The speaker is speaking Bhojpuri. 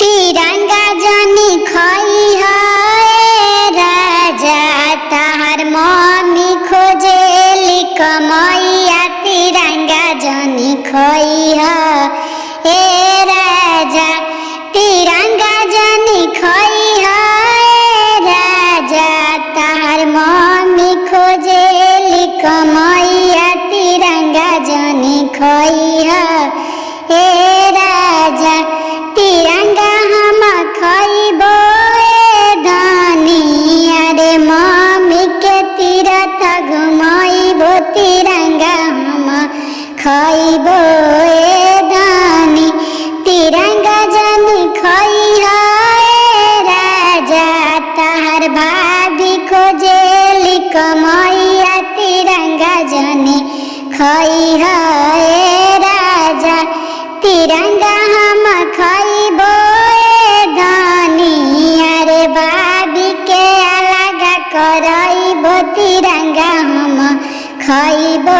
तिरंगा जनी खई है राजा ताहार मम्मी खोजेली कमैया। तिरंगा जनी खई है राजा तिरंगा जनी खई है राजा ताहार मम्मी खोजेली कमैया। तिरंगा जनी खई है राजा तिरंगा हम खइबो धनिया रे मम्मी के तीरथ घुमइबो। तिरंगा हम खइबो धनी तिरंगा जनी खई है राजा ताहार भाभी खोजेली कमैया। तिरंगा जनी खई है राजा तिरंगा हम खइबो धनिया रे भाभी के अलग करइबो। तिरंगा हम खइबो